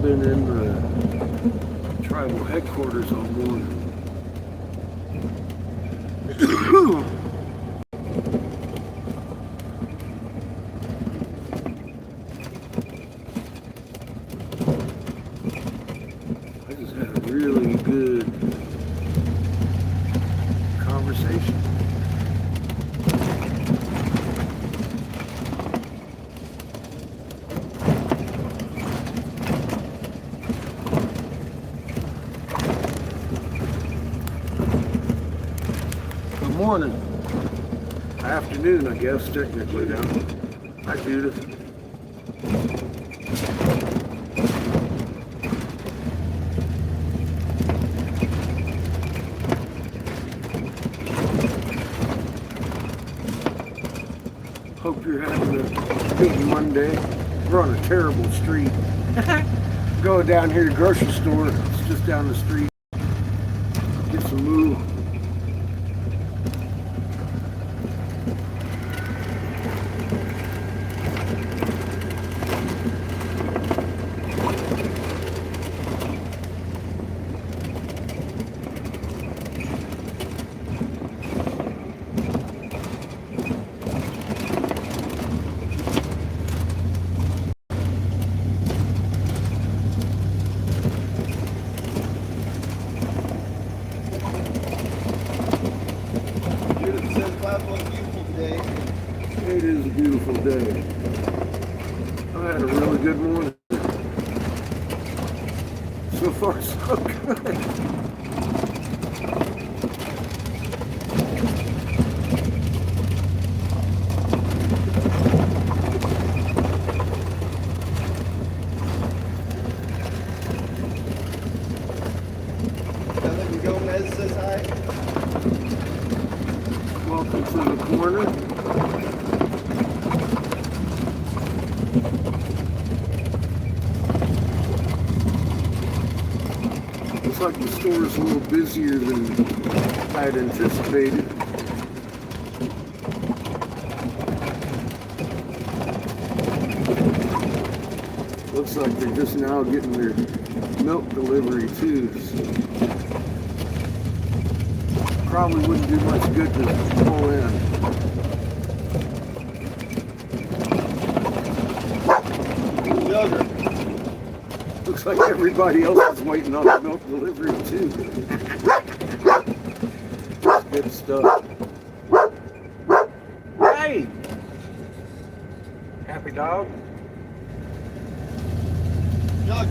been in the tribal headquarters all morning. I just had a really good conversation. Good morning. Afternoon, I guess, technically now. Hi, Judith. Hope you're having a good Monday. We're on a terrible street. Going down here to the grocery store. It's just down the street. Get some moo. It is a beautiful day. I had a really good morning. So far, so good. Gomez says hi. Welcome to the corner. Looks like the store is a little busier than I had anticipated. Looks like they're just now getting their milk delivery too. So probably wouldn't do much good to pull in. Looks like everybody else is waiting on the milk delivery too. Good stuff. Hey! Happy dog? Doug.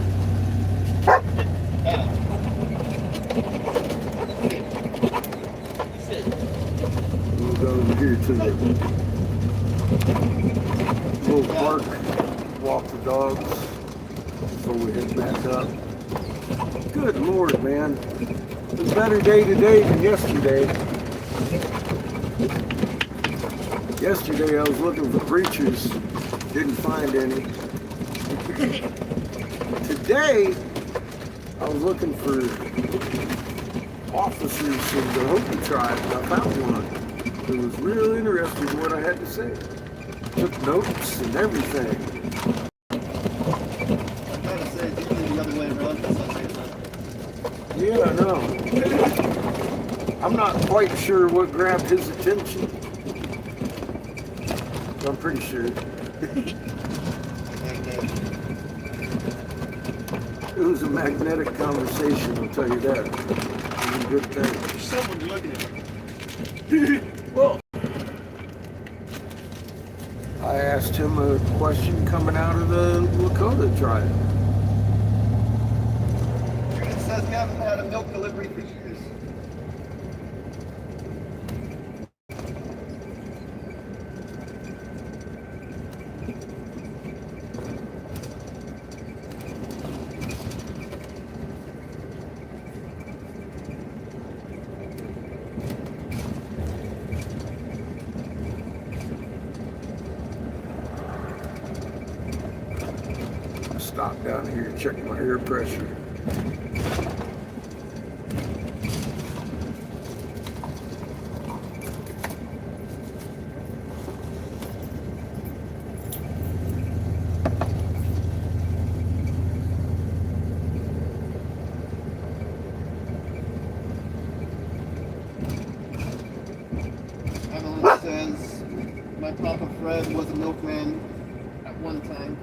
We'll go over here to the little park, walk the dogs before we head back up. Good Lord, man. It's a better day today than yesterday. Yesterday I was looking for preachers, didn't find any. Today I was looking for officers of the Hopi tribe, and I found one who was real interested in what I had to say. Took notes and everything. I'm trying to say it's usually the other way around. Yeah, I know. I'm not quite sure what grabbed his attention. I'm pretty sure. It was a magnetic conversation, I'll tell you that. It was a good thing. There's someone looking at me. Well, I asked him a question coming out of the Lakota tribe. It says we haven't had a milk delivery for years. Stop down here and check my air pressure. My Papa Fred was a milkman at one time.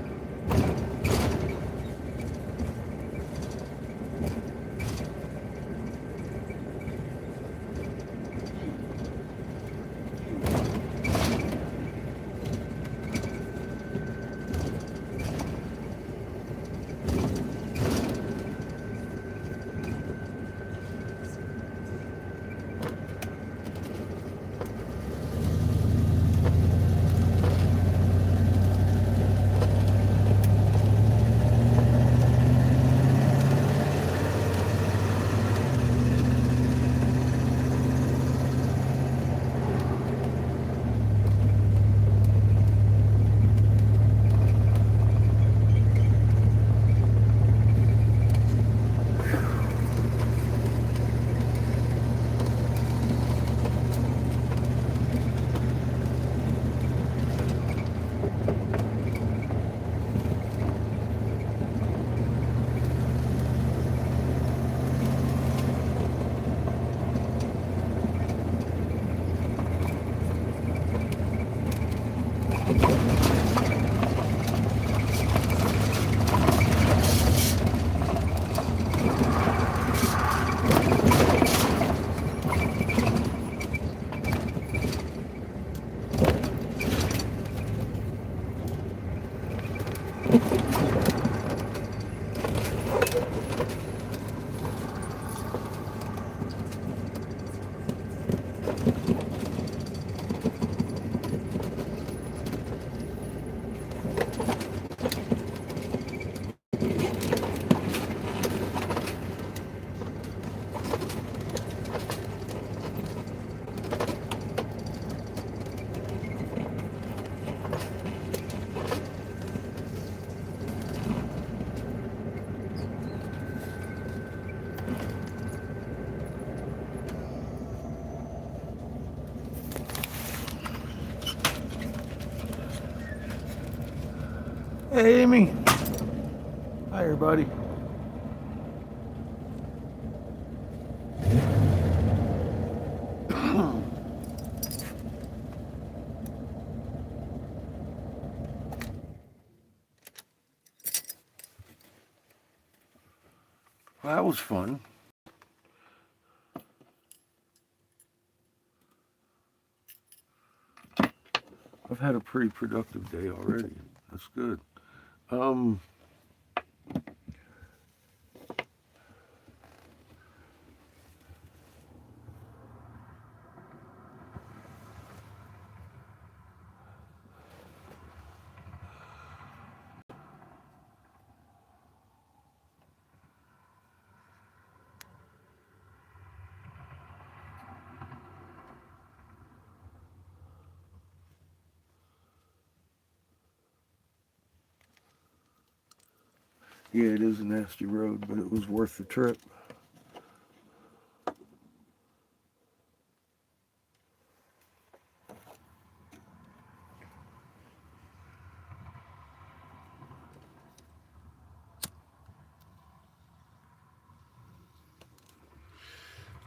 Hey, Amy. Hi, everybody. Well, that was fun. I've had a pretty productive day already. That's good. Um, yeah, it is a nasty road, but it was worth the trip.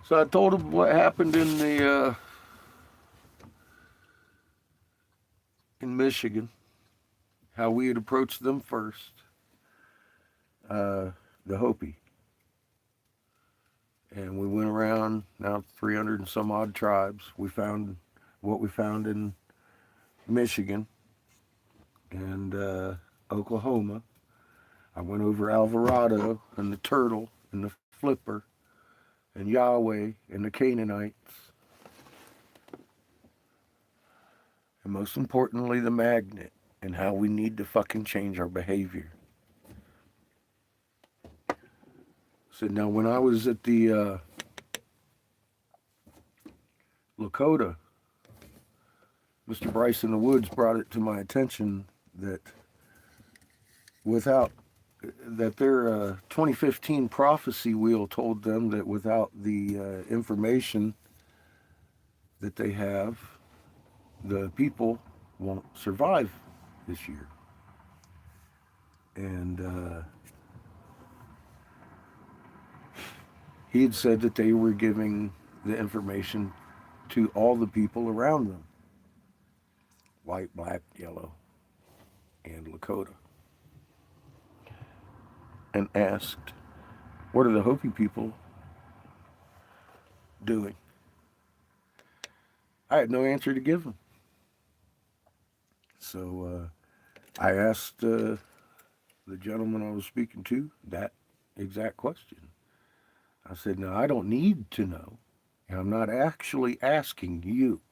So I told him what happened in Michigan, how we had approached them first, the Hopi, and we went around now 300 and some odd tribes. We found what we found in Michigan and Oklahoma. I went over Alvarado and the Turtle and the Flipper and Yahweh and the Canaanites, and most importantly, the Magnet and how we need to fucking change our behavior. So now, when I was at the Lakota, Mr. Bryce in the Woods brought it to my attention that without that their 2015 prophecy wheel told them that without the information that they have, the people won't survive this year. And he had said that they were giving the information to all the people around them, white, black, yellow, and Lakota, and asked, "What are the Hopi people doing?" I had no answer to give them. So I asked the gentleman I was speaking to that exact question. I said, "No, I don't need to know. And I'm not actually asking you,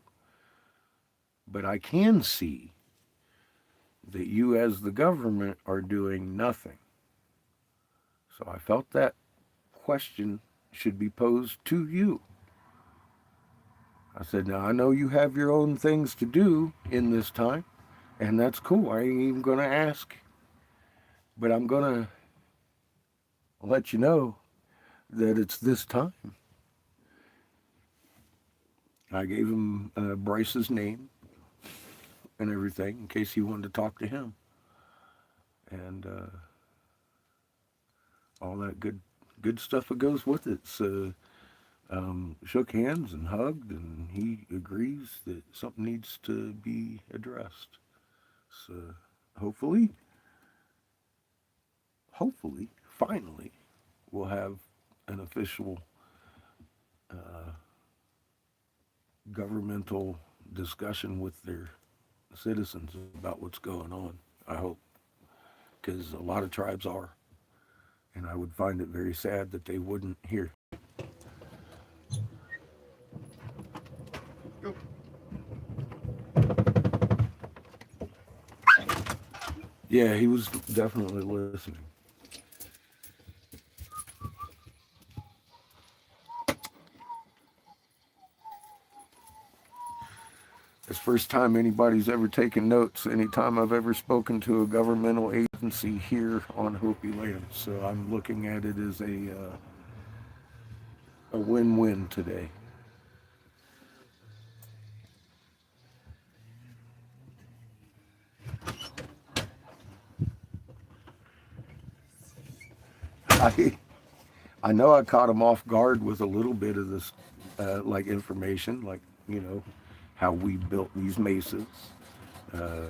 but I can see that you, as the government, are doing nothing." So I felt that question should be posed to you. I said, "Now I know you have your own things to do in this time, and that's cool. I ain't even going to ask, but I'm going to let you know that it's this time." I gave him Bryce's name and everything in case he wanted to talk to him, and all that good stuff that goes with it. So shook hands and hugged, and he agrees that something needs to be addressed. So hopefully, finally, we'll have an official uh, governmental discussion with their citizens about what's going on. I hope, because a lot of tribes are, and I would find it very sad that they wouldn't hear. Go. Yeah, he was definitely listening. It's the first time anybody's ever taken notes anytime I've ever spoken to a governmental agency here on Hopi land. So I'm looking at it as a win-win today. I I know I caught him off guard with a little bit of this like information, like how we built these mesas, uh,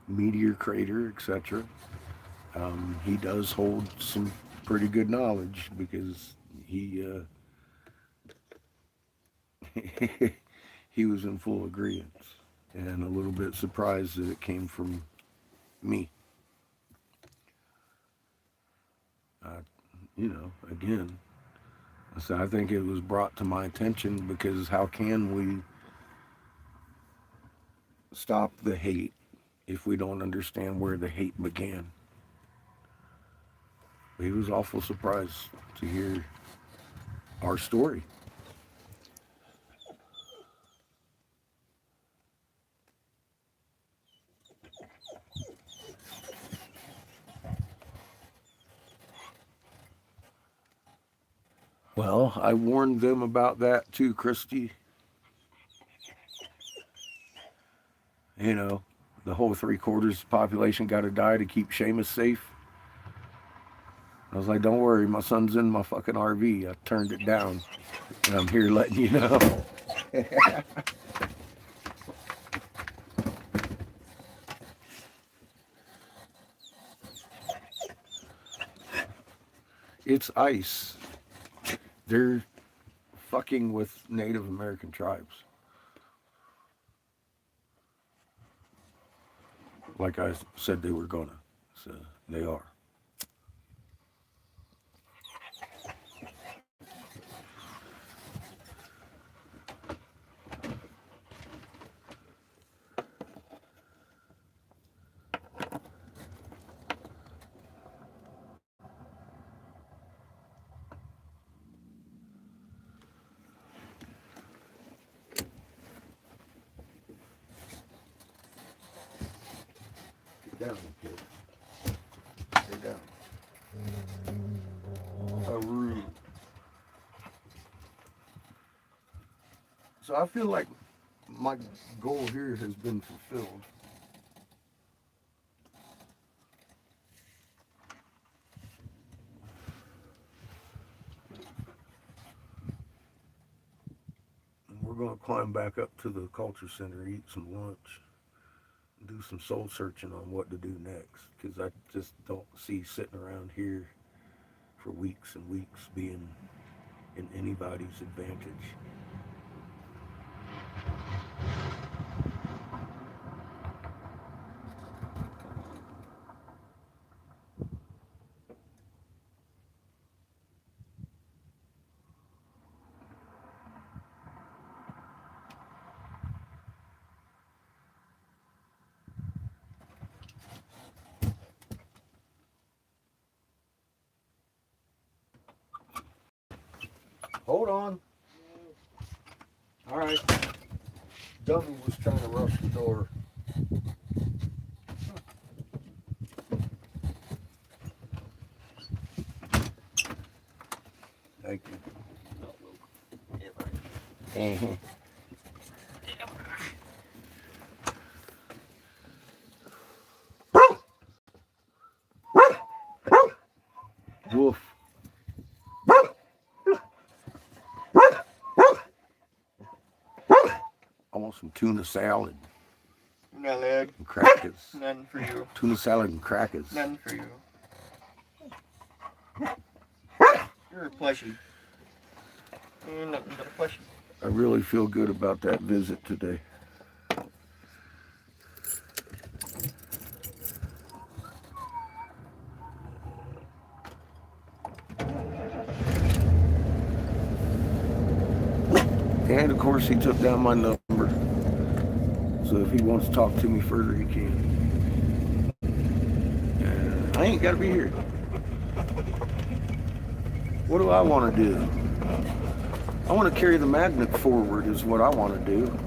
meteor crater, etc. He does hold some pretty good knowledge because he was in full agreement and a little bit surprised that it came from me. Uh, again, so I think it was brought to my attention because how can we stop the hate if we don't understand where the hate began? He was awful surprised to hear our story. Well, I warned them about that too, Christy. You know, the whole three-quarters of the population got to die to keep Seamus safe. I was like, "Don't worry, my son's in my fucking RV. I turned it down, and I'm here letting you know." It's ICE. They're fucking with Native American tribes, like I said they were gonna. So they are. Get down, kid. Stay down. How rude. So I feel like my goal here has been fulfilled. And we're going to climb back up to the culture center, eat some lunch. do some soul searching on what to do next, because I just don't see sitting around here for weeks and weeks being in anybody's advantage. Hold on. All right. Dummy was trying to rush the door. Thank you. Mm-hmm. Woof. I want some tuna salad No, lad. and crackers. None for you. Tuna salad and crackers. None for you. You're a plushie. You're nothing but a plushie. I really feel good about that visit today. And of course, he took down my number. So if he wants to talk to me further, he can. I ain't got to be here. What do I want to do? I want to carry the magnet forward is what I want to do.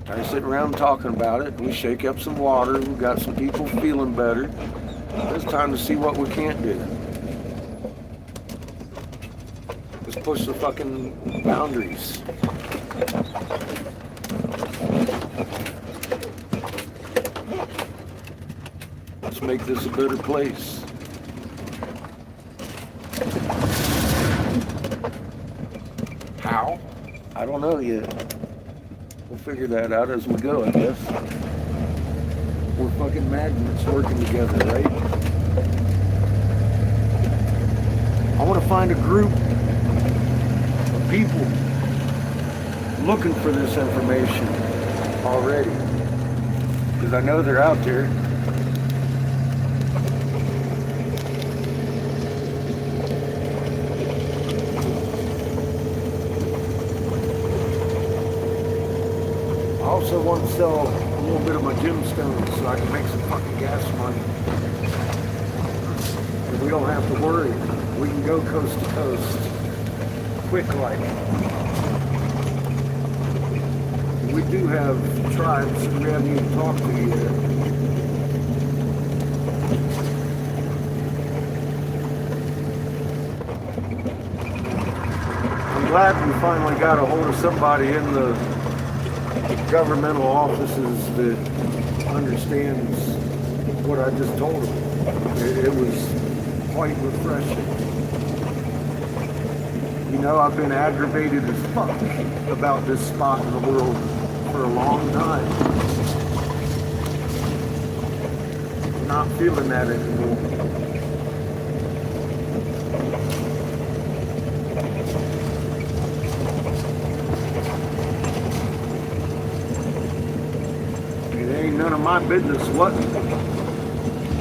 I sit around talking about it. We shake up some water. We've got some people feeling better. It's time to see what we can't do. Let's push the fucking boundaries. Let's make this a better place. How? I don't know yet. We'll figure that out as we go, I guess. We're fucking magnets working together, right? I want to find a group of people looking for this information already. Because I know they're out there. I also want to sell a little bit of my gemstones so I can make some fucking gas money. And we don't have to worry. We can go coast to coast. Quick like. We do have tribes that we haven't even talked to yet. I'm glad we finally got a hold of somebody in the governmental offices that understands what I just told them. It was quite refreshing. You know, I've been aggravated as fuck about this spot in the world for a long time. I'm not feeling that anymore. It ain't none of my business what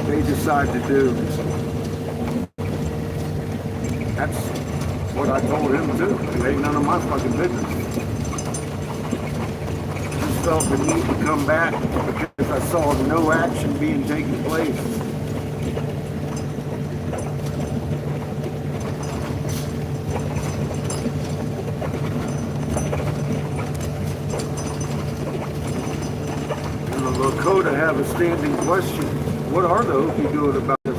they decide to do. That's what I told him too. It ain't none of my fucking business. I just felt the need to come back because I saw no action being taken place. And the Lakota have a standing question. What are the Hopi doing about this?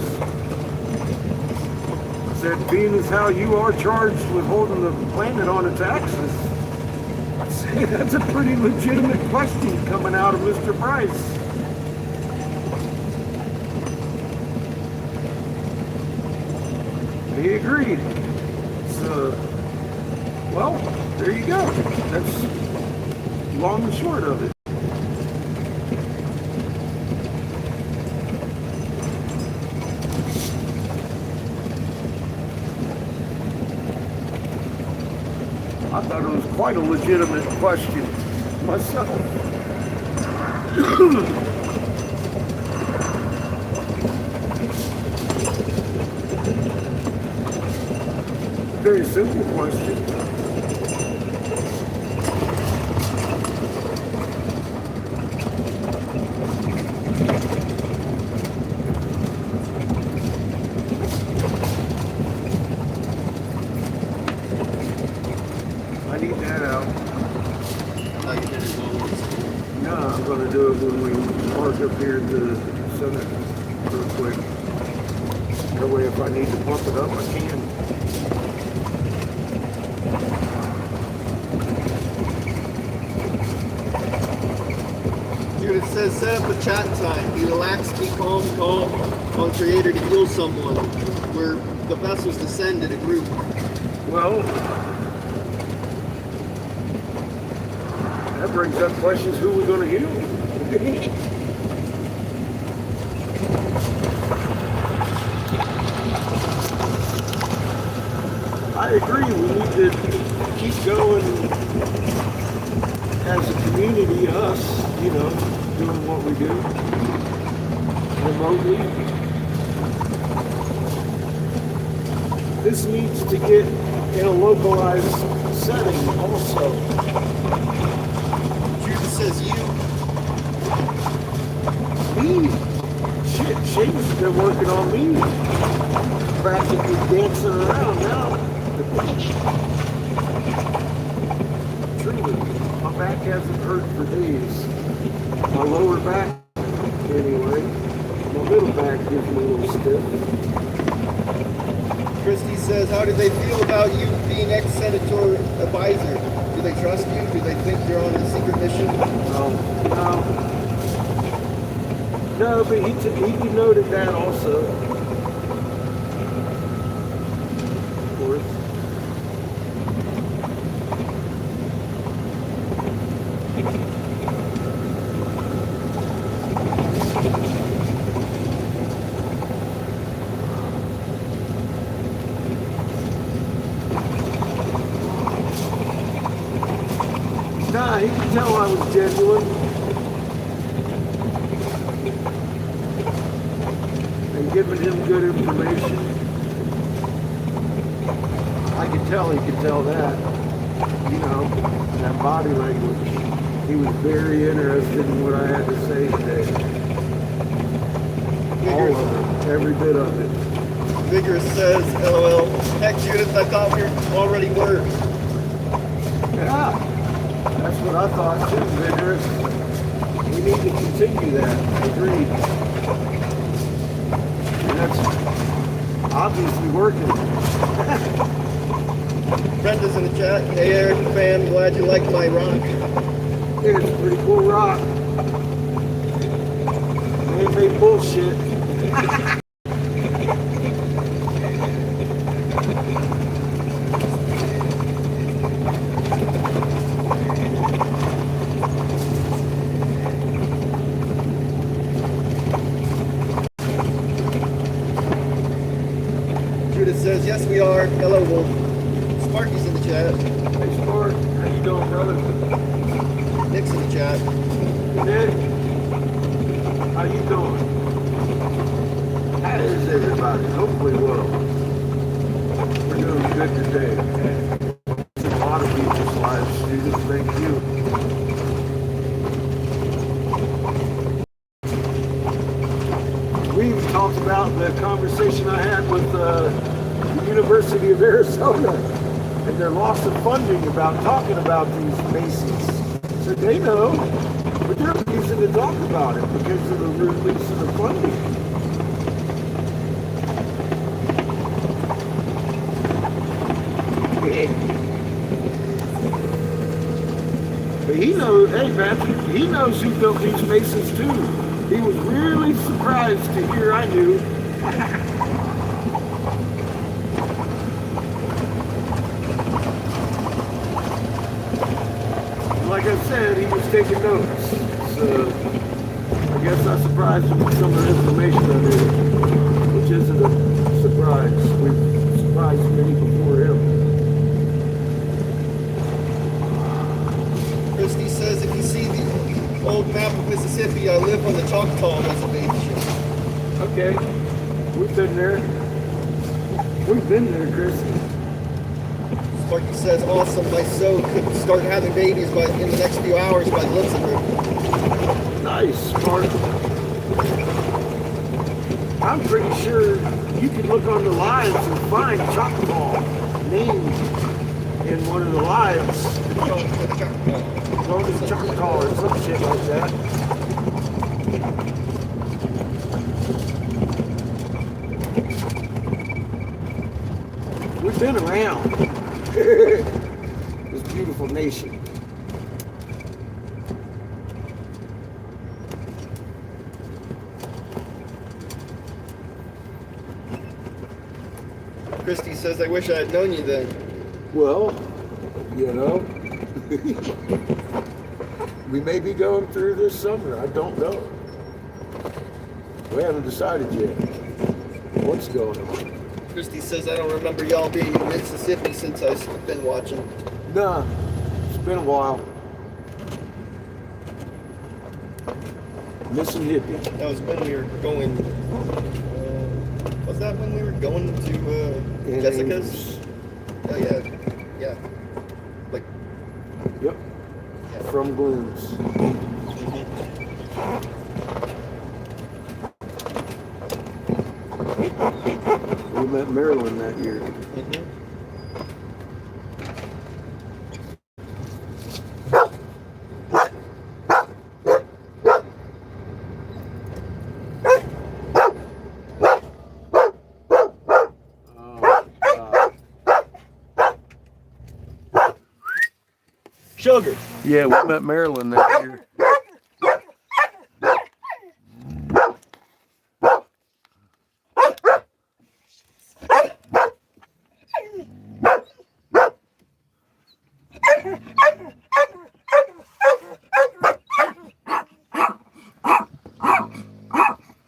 Said, being as how you are charged with holding the planet on its axis, I'd say that's a pretty legitimate question coming out of Mr. Price. He agreed. So, well, There you go. That's long and short of it. I thought it was quite a legitimate question myself. Very simple question. I need that out. I thought you did it well. No, I'm going to do it when we park up here at the Senate real quick. That way if I need to pump it up, I can. Here it says, set up a chat time. Be relaxed, be calm, call on Creator to heal someone. Where the vessels descend in a group. Well, that brings up questions, who we're going to heal? I agree, we need to keep going as a community, us, you know, doing what we do remotely. This needs to get in a localized setting also. Judas says you. Me? Shit, Shane's been working on me. Practically dancing around now. Truly, my back hasn't hurt for days. My lower back, anyway. My middle back gives me a little stiff. Christy says, how do they feel about you being ex-senator advisor? Do they trust you? Do they think you're on a secret mission? No, but he denoted that also. Of course. Nah, he could tell I was genuine. And giving him good information. I could tell he could tell that. You know, that body language. He was very interested in what I had to say today. All of it. Every bit of it. Vigorous says, LOL. Heck, Judith, I thought we already were. Yeah. That's what I thought too, Vigorous. We need to continue that. Agreed. And that's obviously working. Brenda's in the chat. Hey, Eric, fan, glad you like my rock. It's a pretty cool rock. Ain't made bullshit. Judith says, yes, we are. Hello, Wolf. Sparky's in the chat. Hey, Sport, how you doing, brother? Nick's in the chat. Nick, how you doing? How is everybody? Hopefully well. We're doing good today. A lot of people's lives, students. Thank you. We even talked about the conversation I had with the University of Arizona and their loss of funding about talking about these Masons. So they know, but they're refusing to talk about it because of the release of the funding. But he knows, hey man, he knows who built these Masons too. He was really surprised to hear I knew. said, he was taking notes. So I guess I surprised him with some of the information I knew, which isn't a surprise. We've surprised many before him. Christy says, if you see the old map of Mississippi, I live on the Choctaw Reservation. Okay, we've been there. We've been there, Christy. Sparky says, awesome, my soul could start having babies in the next few hours by the looks of it. Nice, Spark. I'm pretty sure you could look on the lives and find Choctaw named in one of the lives. Known as Choctaw or some shit like that. We've been around this beautiful nation. Christy says, I wish I had known you then. Well, you know, we may be going through this summer. I don't know. We haven't decided yet what's going on. Christy says, I don't remember y'all being in Mississippi since I've been watching. Nah, it's been a while. Missing hippie. That was when we were going. Was that when we were going to Jessica's? Oh yeah, yeah. Like. Yep. Yeah. From Glooms. We met Marilyn that year. Sugar. Yeah, we met Marilyn that year.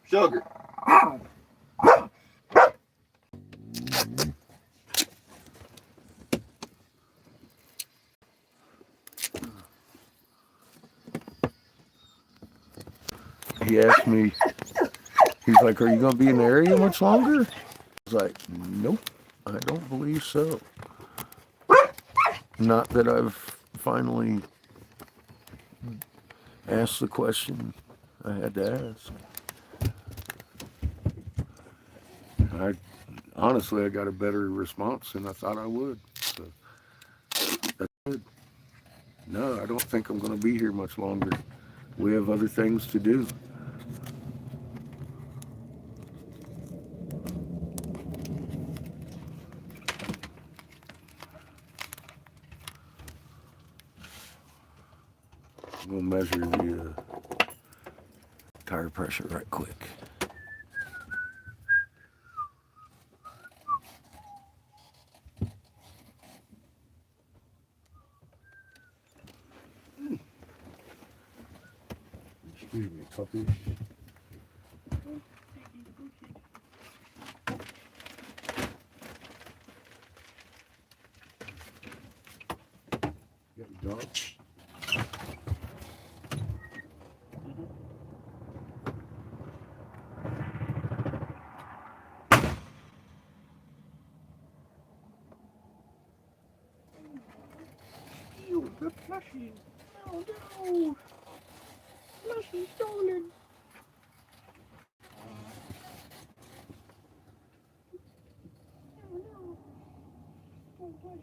Sugar. He asked me, he's like, are you going to be in the area much longer? I was like, nope, I don't believe so. Not that I've finally asked the question I had to ask. Honestly, I got a better response than I thought I would. So that's good. No, I don't think I'm going to be here much longer. We have other things to do. We'll measure the tire pressure right quick. Excuse me, puppy. Got a dog? You, the plushie. Oh no. Plushie stolen. Oh no. Oh, plushie.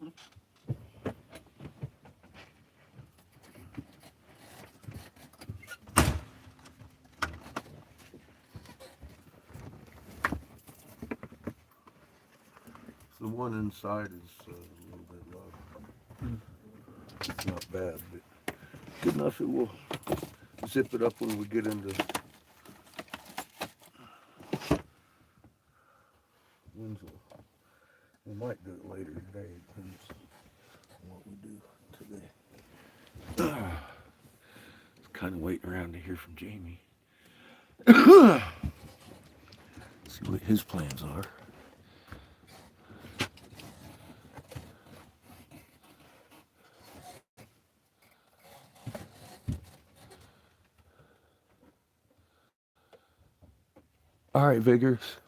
The one inside is a little bit low. It's not bad, but good enough. It will zip it up when we get into Winslow. We might do it later today. It depends on what we do today. Kind of waiting around to hear from Jamie. See what his plans are. All right, Vigors.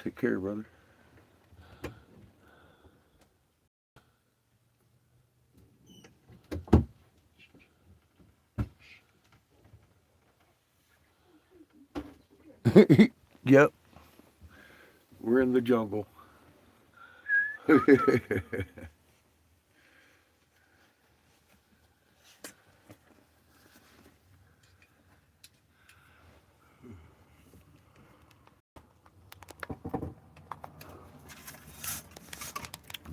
Take care, brother. Yep. We're in the jungle.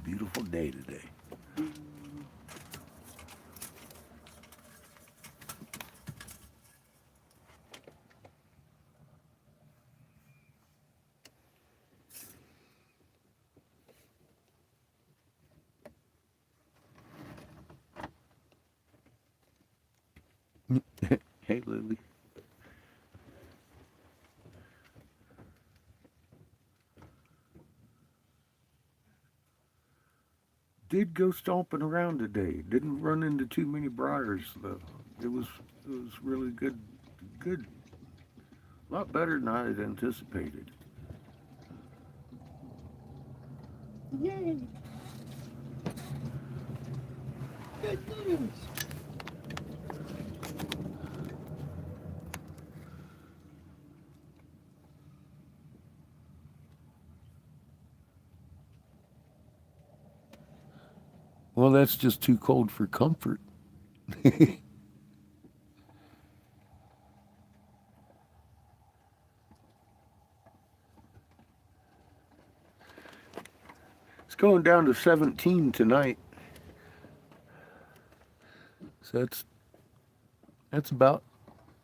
Beautiful day today. Hey, Lily. Did go stomping around today. Didn't run into too many briars though. It was really good. Good. A lot better than I had anticipated. Yay! Good news. Well, that's just too cold for comfort. It's going down to 17 tonight. So that's about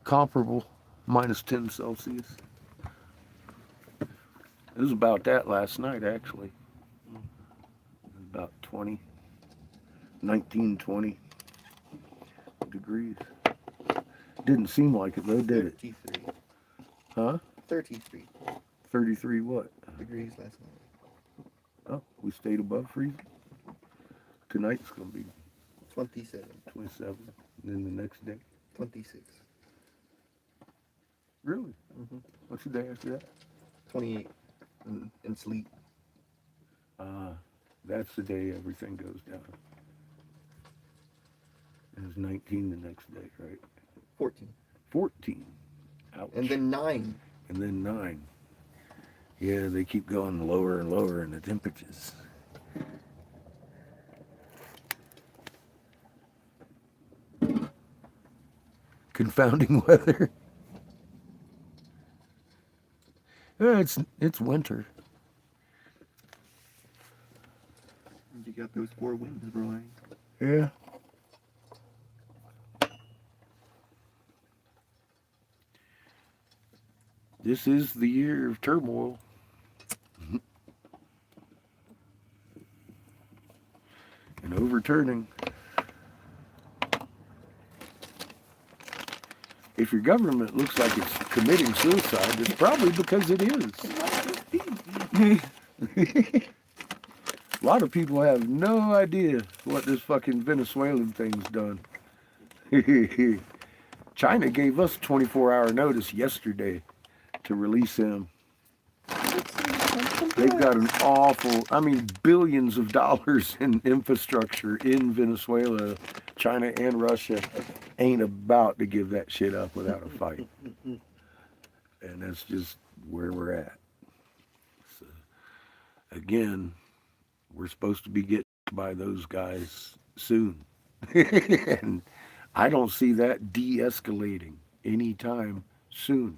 comparable, minus 10 Celsius. It was about that last night, actually. It was about 20, 19, 20 degrees. Didn't seem like it, though, did it? 33. Huh? 33 33 what? degrees last night. Oh, we stayed above freezing. Tonight's going to be 27. 27. And then the next day. 26. Really? Mm-hmm. What's the day after that? 28. And sleep. That's the day everything goes down. It was 19 the next day, right? 14. 14. Ouch. And then 9. And then 9. Yeah, they keep going lower and lower in the temperatures. Confounding weather. Yeah, it's winter. You got those 4 winds blowing. Yeah. This is the year of turmoil. And overturning. If your government looks like it's committing suicide, it's probably because it is. A lot of people have no idea what this fucking Venezuelan thing's done. China gave us 24-hour notice yesterday to release him. They've got an awful, billions of dollars in infrastructure in Venezuela. China and Russia ain't about to give that shit up without a fight. And that's just where we're at. So, again, we're supposed to be getting by those guys soon. And I don't see that de escalating anytime soon.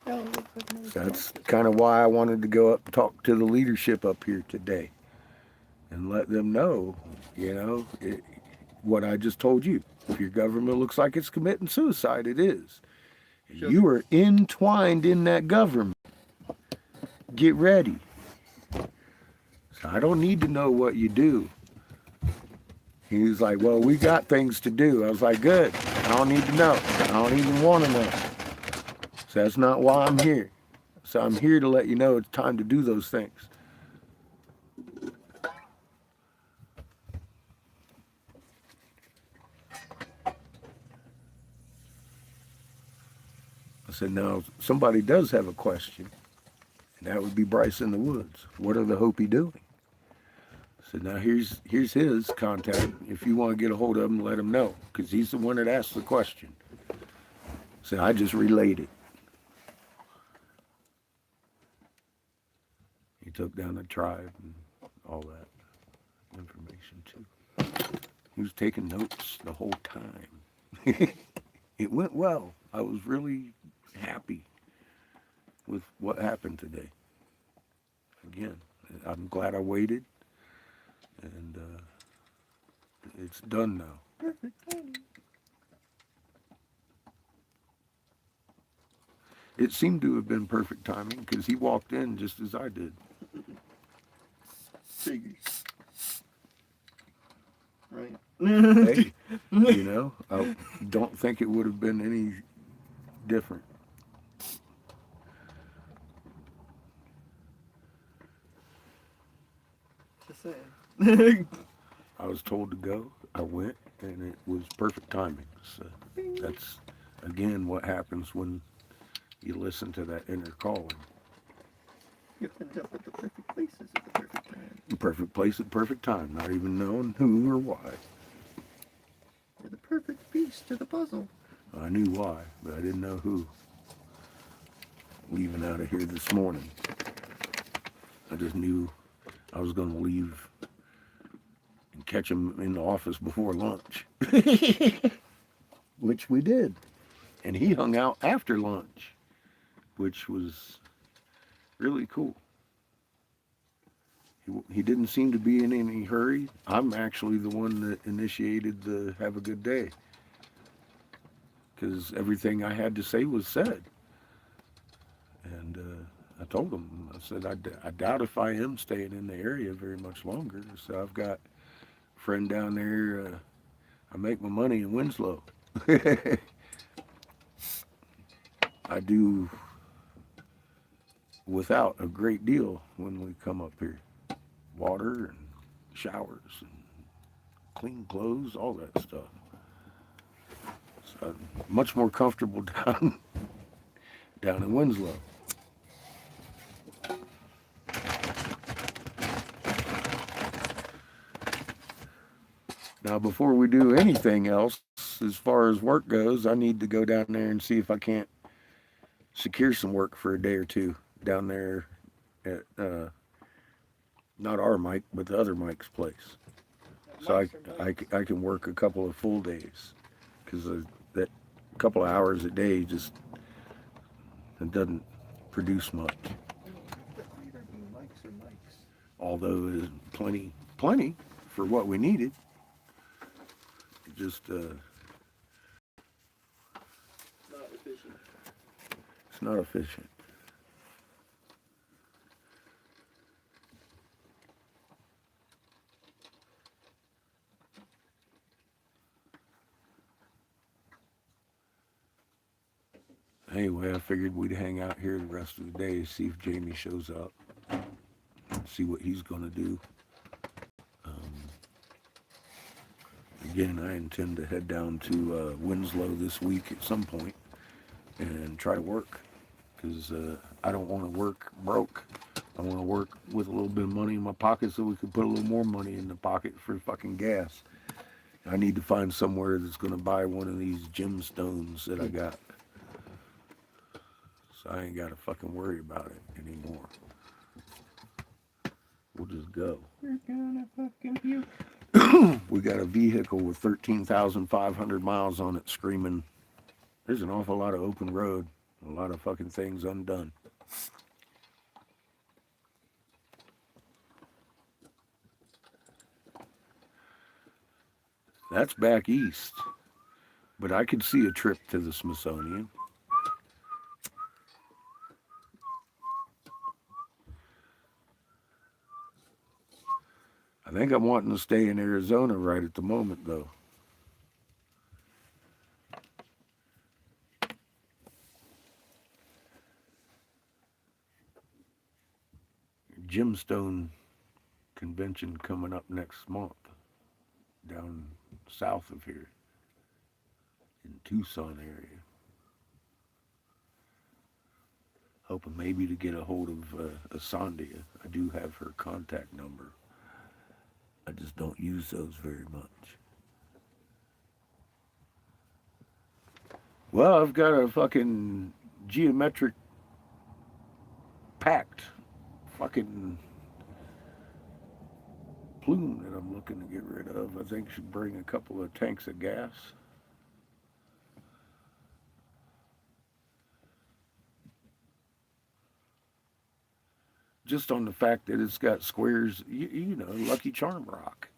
No, but no, That's kind of why I wanted to go up and talk to the leadership up here today and let them know, what I just told you. If your government looks like it's committing suicide, it is. sure. You are entwined in that government. Get ready. So I don't need to know what you do. He was like, well, we got things to do. I was like, good. I don't need to know. I don't even want to know. So that's not why I'm here. So I'm here to let you know it's time to do those things. I said, now, somebody does have a question, and that would be Bryce in the Woods. What are the Hopi doing? I said, now here's his contact. If you want to get a hold of him, let him know, because he's the one that asked the question. So I just relayed it. He took down the tribe and all that information too. He was taking notes the whole time. It went well. I was really happy with what happened today. Again, I'm glad I waited, and it's done now. Perfect timing. It seemed to have been perfect timing because he walked in just as I did. Figures. Right. Hey, I don't think it would have been any different. Just saying. I was told to go. I went, and it was perfect timing. So that's, again, what happens when you listen to that inner calling. You end up at the perfect places at the perfect time. Perfect place at perfect time, not even knowing who or why. You're the perfect piece to the puzzle. I knew why, but I didn't know who. Leaving out of here this morning, I just knew I was going to leave and catch him in the office before lunch, which we did. And he hung out after lunch, which was really cool. He didn't seem to be in any hurry. I'm actually the one that initiated the have a good day, because everything I had to say was said. And I told him, I said, I doubt if I am staying in the area very much longer. So I've got a friend down there. I make my money in Winslow. I do without a great deal when we come up here. Water and showers and clean clothes, all that stuff. So I'm much more comfortable down in Winslow. Now, before we do anything else, as far as work goes, I need to go down there and see if I can't secure some work for a day or two down there at not our Mike, but the other Mike's place. So I can work a couple of full days, because that couple of hours a day just, it doesn't produce much. Although there's plenty for what we needed. Just Not efficient. it's not efficient. Anyway, I figured we'd hang out here the rest of the day, see if Jamie shows up, see what he's going to do. Again, I intend to head down to Winslow this week at some point and try to work, because I don't want to work broke. I want to work with a little bit of money in my pocket so we can put a little more money in the pocket for fucking gas. I need to find somewhere that's going to buy one of these gemstones that I got. So I ain't got to fucking worry about it anymore. We'll just go. You're gonna fucking puke. We got a vehicle with 13,500 miles on it screaming. There's an awful lot of open road, a lot of fucking things undone. That's back east, but I could see a trip to the Smithsonian. I think I'm wanting to stay in Arizona right at the moment, though. Gemstone convention coming up next month down south of here in Tucson area. Hoping maybe to get a hold of Asandia. I do have her contact number. I just don't use those very much. Well, I've got a fucking geometric packed fucking plume that I'm looking to get rid of. I think should bring a couple of tanks of gas. Just on the fact that it's got squares, you know, Lucky Charm rock.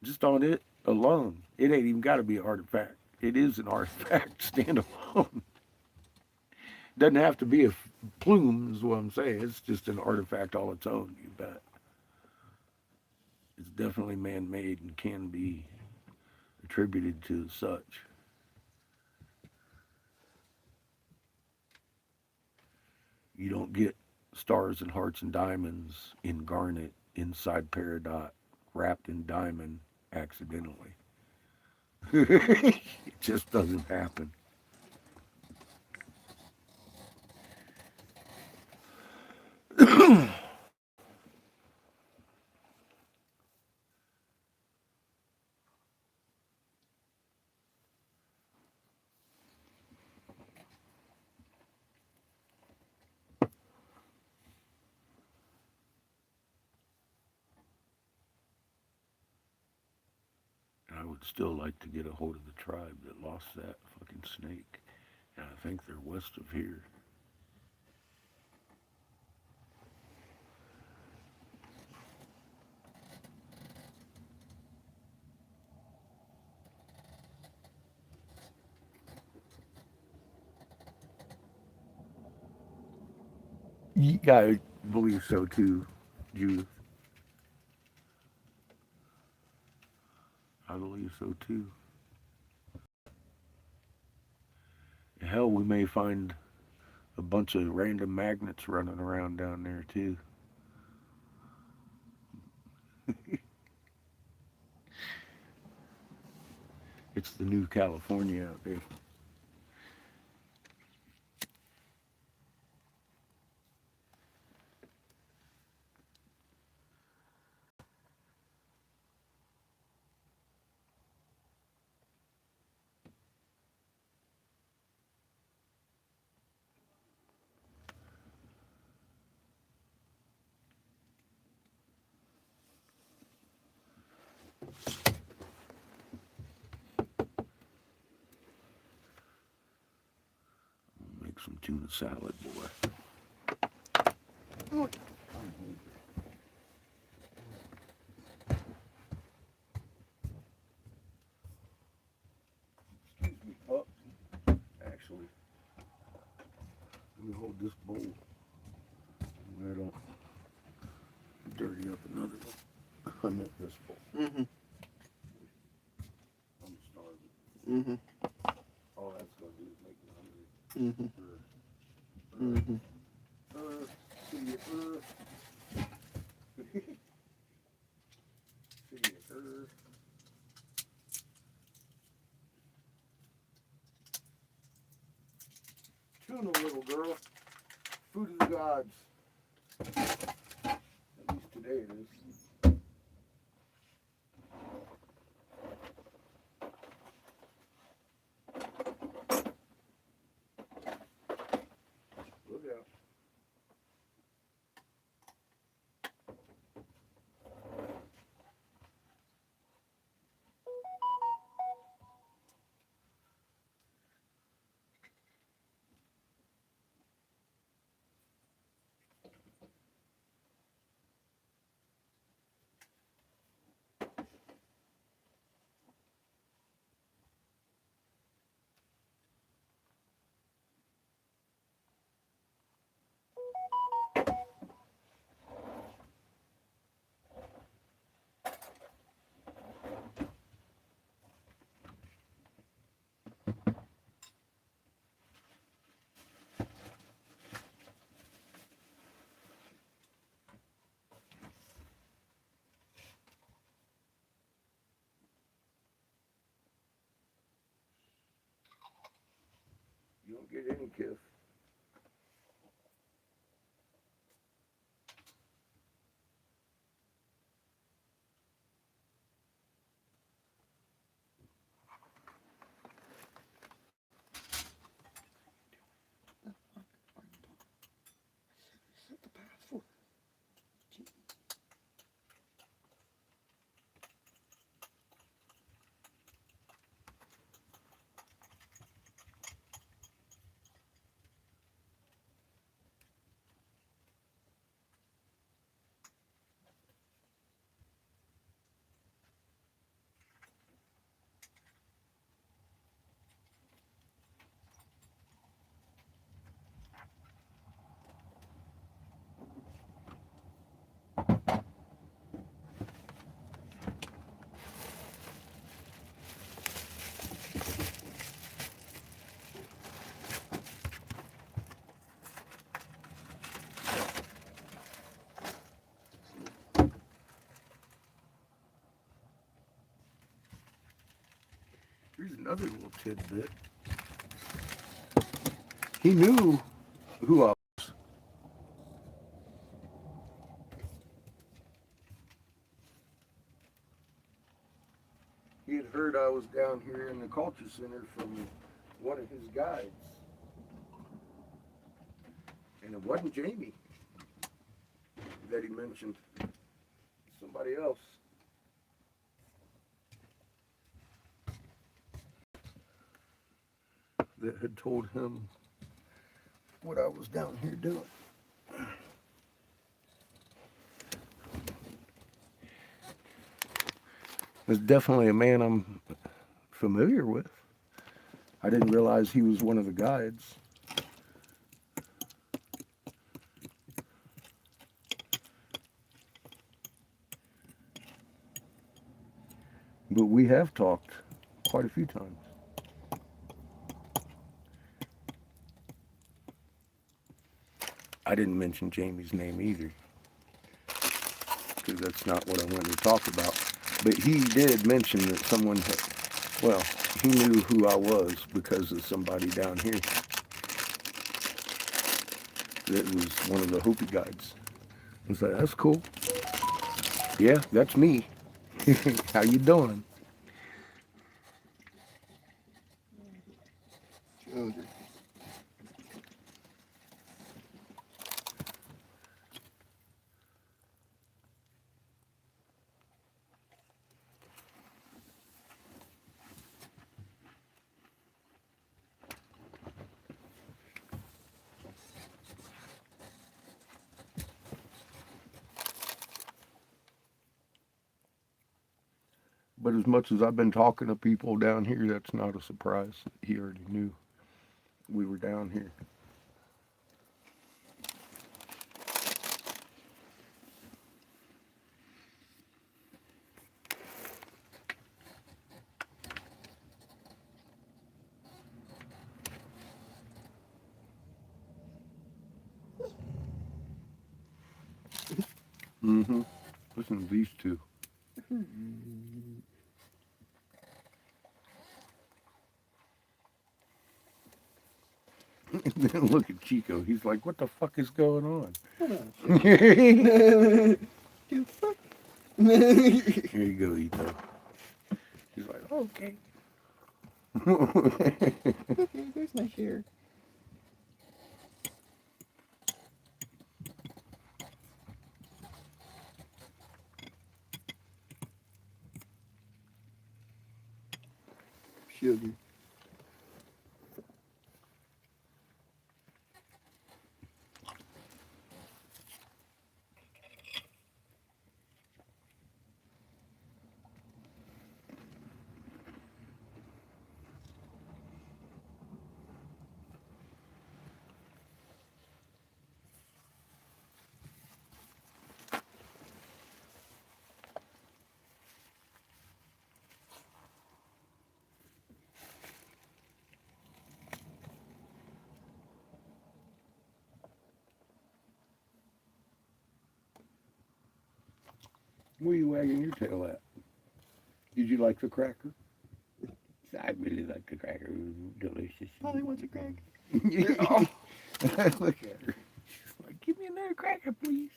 Just on it alone, it ain't even got to be an artifact. It is an artifact standalone. Doesn't have to be a plume, is what I'm saying. It's just an artifact all its own, you bet. It's definitely man made and can be attributed to such. You don't get stars and hearts and diamonds in garnet inside peridot wrapped in diamond accidentally. It just doesn't happen. I would still like to get a hold of the tribe that lost that fucking snake. And I think they're west of here. Yeah, I believe so too, Judith. I believe so too. Hell, we may find a bunch of random magnets running around down there too. It's the new California out there. Make some tuna salad, boy. Excuse me. Oh, actually, let me hold this bowl. I don't dirty up another one. I meant this bowl. Mm-hmm. I'm starving. Mm-hmm. All that's gonna do is make me hungry. Mm-hmm. Mm-hmm. See you, see you, Tuna, little girl. Food of the gods. At least today it is. Look out. get any kiff. Here's another little tidbit. He knew who I was. He had heard I was down here in the culture center from one of his guides. And it wasn't Jamie that he mentioned. Somebody else. That had told him what I was down here doing. It's definitely a man I'm familiar with. I didn't realize he was one of the guides. But we have talked quite a few times. I didn't mention Jamie's name either, because that's not what I wanted to talk about. But he did mention that someone had, well, he knew who I was because of somebody down here that was one of the Hopi guides. I was like, that's cool. Yeah, that's me. How you doing? Sugar. But as much as I've been talking to people down here, that's not a surprise. He already knew we were down here. Mm-hmm. Listen to these two. And then look at Chico. He's like, what the fuck is going on? Here you go, Ito. He's like, okay. Okay, there's my share. Sugar. Where you wagging your tail at? Did you like the cracker? I really like the cracker. It was delicious. Polly wants a crack. Oh. Look at her. She's like, give me another cracker, please.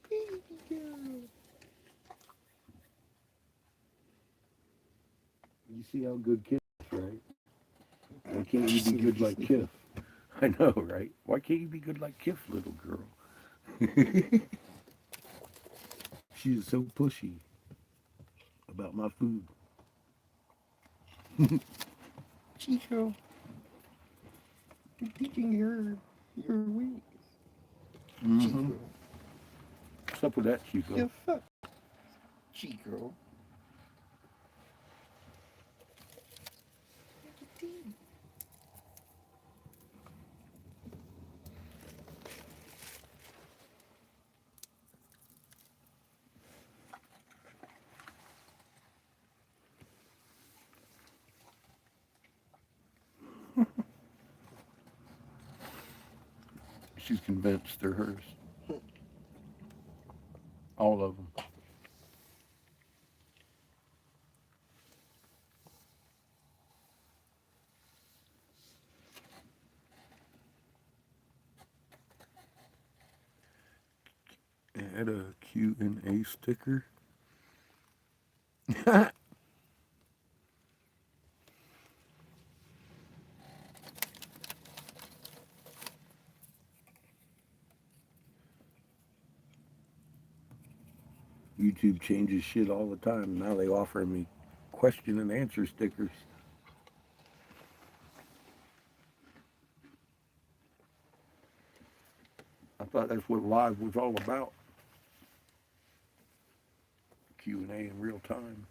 Baby girl. You see how good Kif is, right? Why can't you be good like Kif? I know, right? Why can't you be good like Kif, little girl? She is so pushy about my food. Chico, you're teaching your ways. Mm-hmm. Chico. What's up with that, Chico? You fuck. Chico. She's convinced they're hers. All of them. Add a Q&A sticker. YouTube changes shit all the time. Now they offer me question and answer stickers. I thought that's what live was all about. Q&A in real time.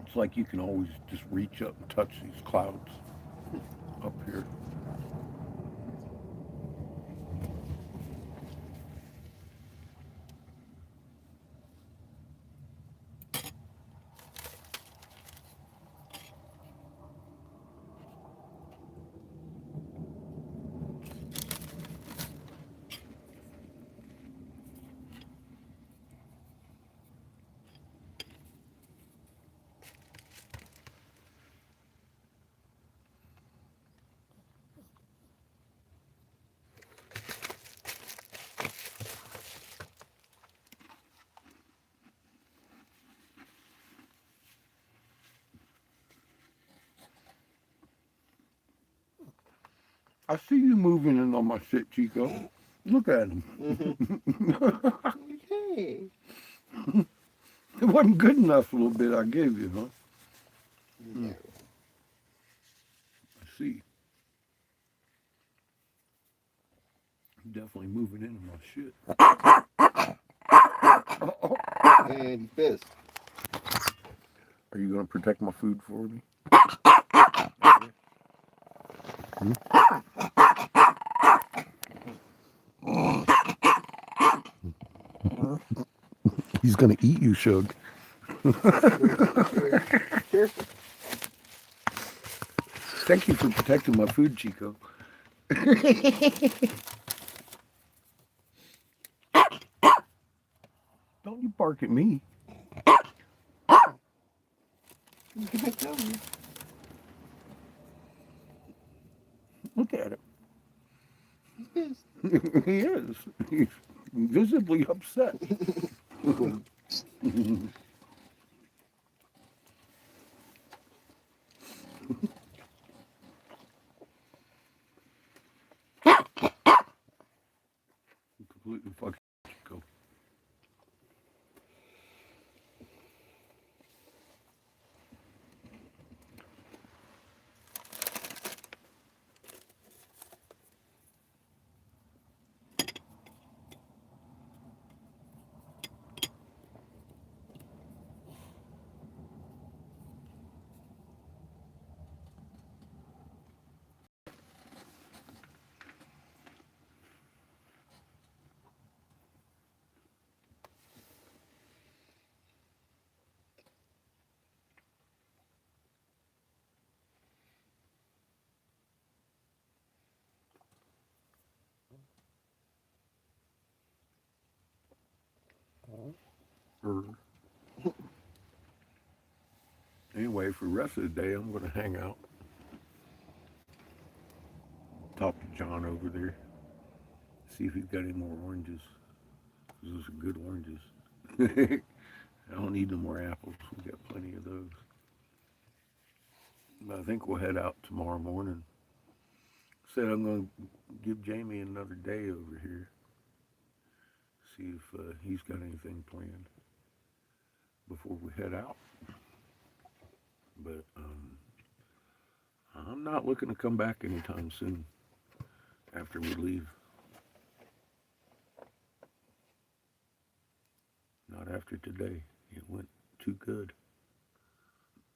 It's like you can always just reach up and touch these clouds up here. I see you moving in on my shit, Chico. Look at him. Hey. It wasn't good enough a little bit I gave you, huh? No. I see. Definitely moving into my shit. Uh-oh. And he's pissed. Are you going to protect my food for me? Hmm? He's going to eat you, Shug. Careful. Thank you for protecting my food, Chico. Don't you bark at me. He's gonna tell you. Look at him. He's pissed. He is. He's visibly upset. Completely fucking Chico. Anyway, for the rest of the day, I'm going to hang out, talk to John over there, see if he's got any more oranges. Those are good oranges. I don't need no more apples. We got plenty of those. But I think we'll head out tomorrow morning. Said I'm going to give Jamie another day over here. See if he's got anything planned before we head out. But I'm not looking to come back anytime soon after we leave. Not after today. It went too good.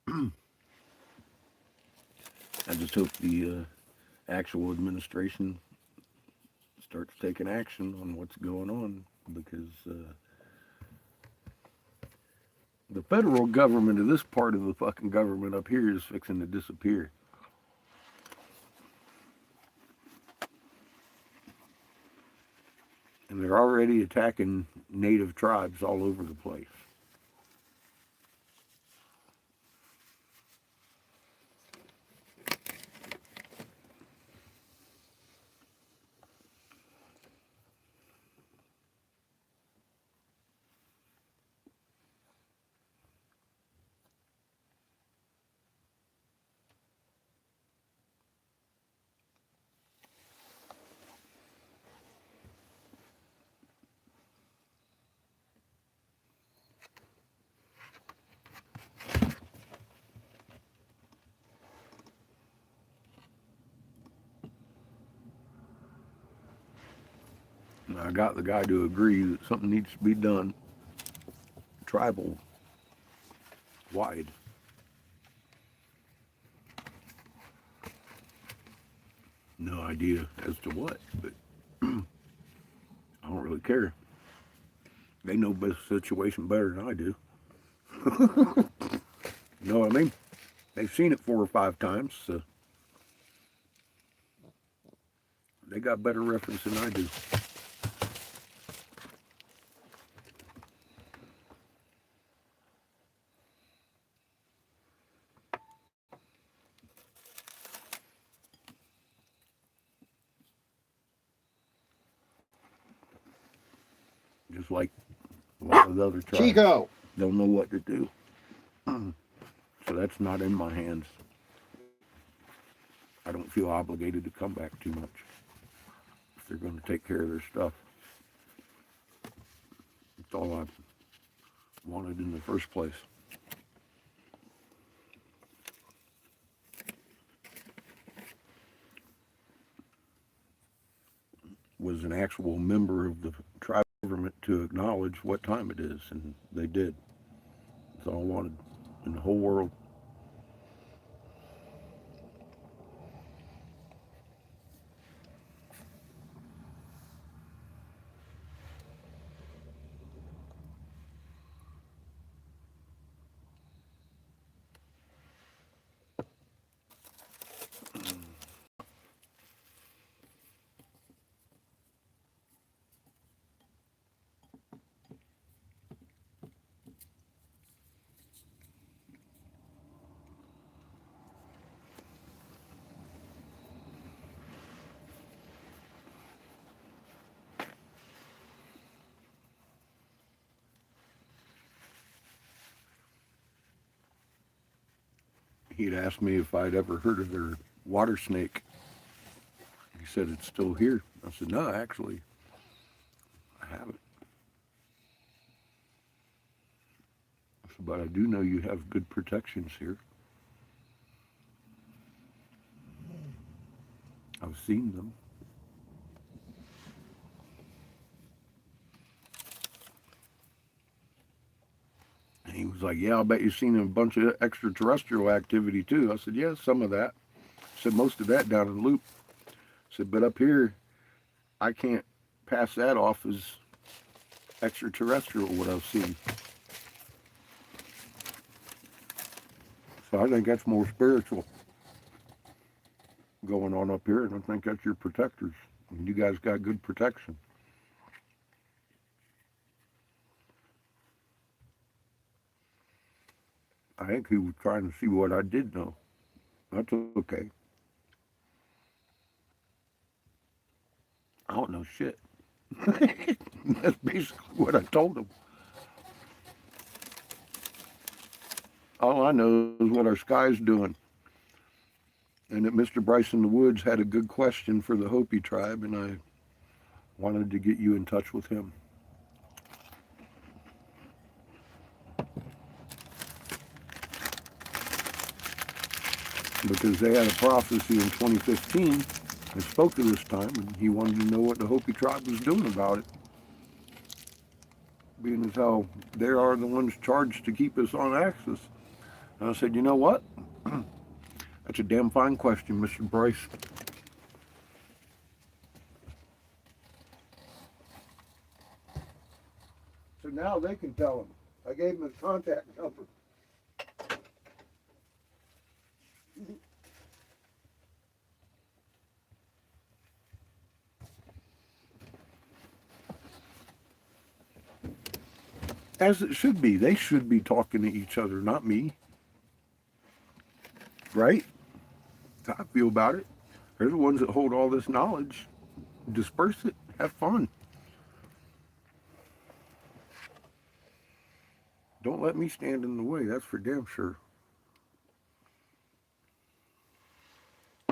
I just hope the actual administration starts taking action on what's going on because the federal government of this part of the fucking government up here is fixing to disappear. And they're already attacking native tribes all over the place. And I got the guy to agree that something needs to be done tribal wide. No idea as to what, but I don't really care. They know the situation better than I do. You know what I mean? They've seen it 4 or 5 times, so they got better reference than I do. Just like a lot of the other tribes Chico. don't know what to do. So that's not in my hands. I don't feel obligated to come back too much if they're going to take care of their stuff. That's all I wanted in the first place. Was an actual member of the tribal government to acknowledge what time it is, and they did. That's all I wanted in the whole world. He'd asked me if I'd ever heard of their water snake. He said it's still here. I said, no, actually, I haven't. I said, but I do know you have good protections here. I've seen them. And he was like, yeah, I bet you've seen a bunch of extraterrestrial activity too. I said, yeah, some of that. I said, most of that down in Loop. I said, but up here, I can't pass that off as extraterrestrial, what I've seen. So I think that's more spiritual going on up here, and I think that's your protectors. And you guys got good protection. I think he was trying to see what I did know. That's okay. I don't know shit. That's basically what I told him. All I know is what our sky's doing. And that Mr. Bryce in the Woods had a good question for the Hopi tribe, and I wanted to get you in touch with him. Because they had a prophecy in 2015 that spoke to this time, and he wanted to know what the Hopi tribe was doing about it, being as how they are the ones charged to keep us on axis. And I said, you know what? That's a damn fine question, Mr. Bryce. So now they can tell him. I gave him his contact number. As it should be. They should be talking to each other, not me. Right? That's how I feel about it. They're the ones that hold all this knowledge. Disperse it. Have fun. Don't let me stand in the way. That's for damn sure.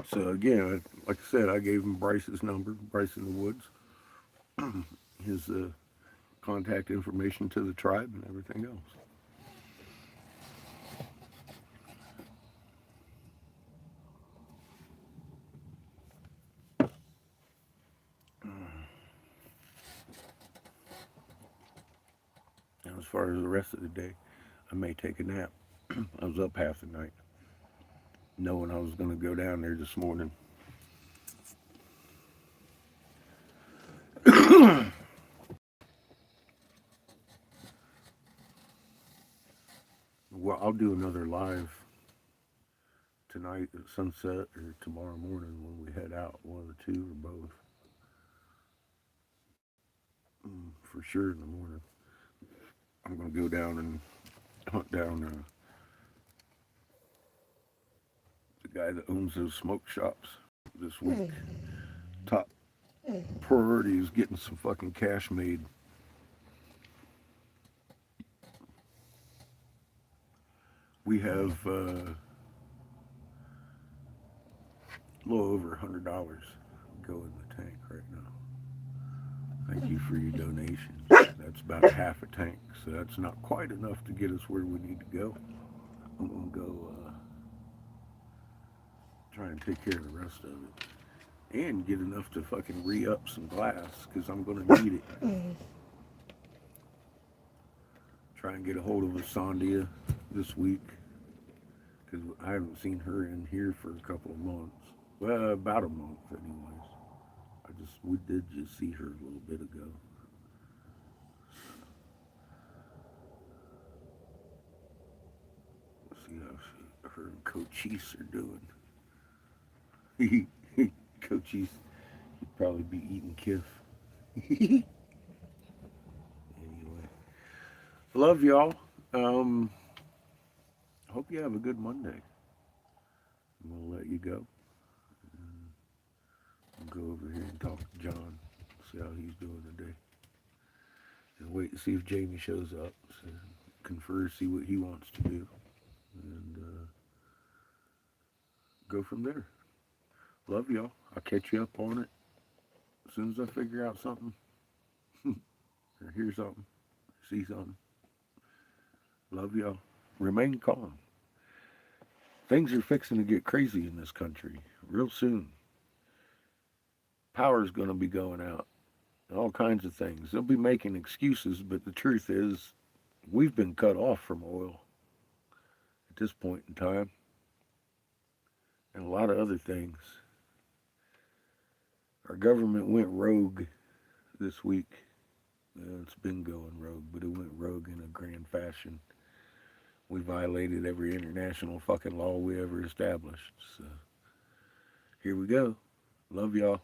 So again, like I said, I gave him Bryce's number, Bryce in the Woods, his contact information to the tribe and everything else. Now, as far as the rest of the day, I may take a nap. I was up half the night, knowing I was going to go down there this morning. Well, I'll do another live tonight at sunset or tomorrow morning when we head out, one of the two or both. For sure in the morning. I'm going to go down and hunt down the guy that owns those smoke shops this week. Top priority is getting some fucking cash made. We have a little over $100 go in the tank right now. Thank you for your donations. That's about half a tank, so that's not quite enough to get us where we need to go. I'm gonna go try and take care of the rest of it, and get enough to fucking re-up some glass because I'm gonna need it. Try and get a hold of a Sandia this week because I haven't seen her in here for a couple of months. Well, about a month, anyways. We did just see her a little bit ago. Let's see how her and Cochise are doing. Cochise, he'd probably be eating Kiff. Anyway, love y'all. Um, Hope you have a good Monday. I'm gonna let you go. I'll go over here and talk to John, see how he's doing today, and wait to see if Jamie shows up. So confer, see what he wants to do, and go from there. Love y'all. I'll catch you up on it as soon as I figure out something or hear something, see something. Love y'all. Remain calm. Things are fixing to get crazy in this country real soon. Power's going to be going out. All kinds of things. They'll be making excuses, but the truth is, we've been cut off from oil at this point in time, and a lot of other things. Our government went rogue this week. It's been going rogue, but it went rogue in a grand fashion. We violated every international fucking law we ever established. So here we go. Love y'all.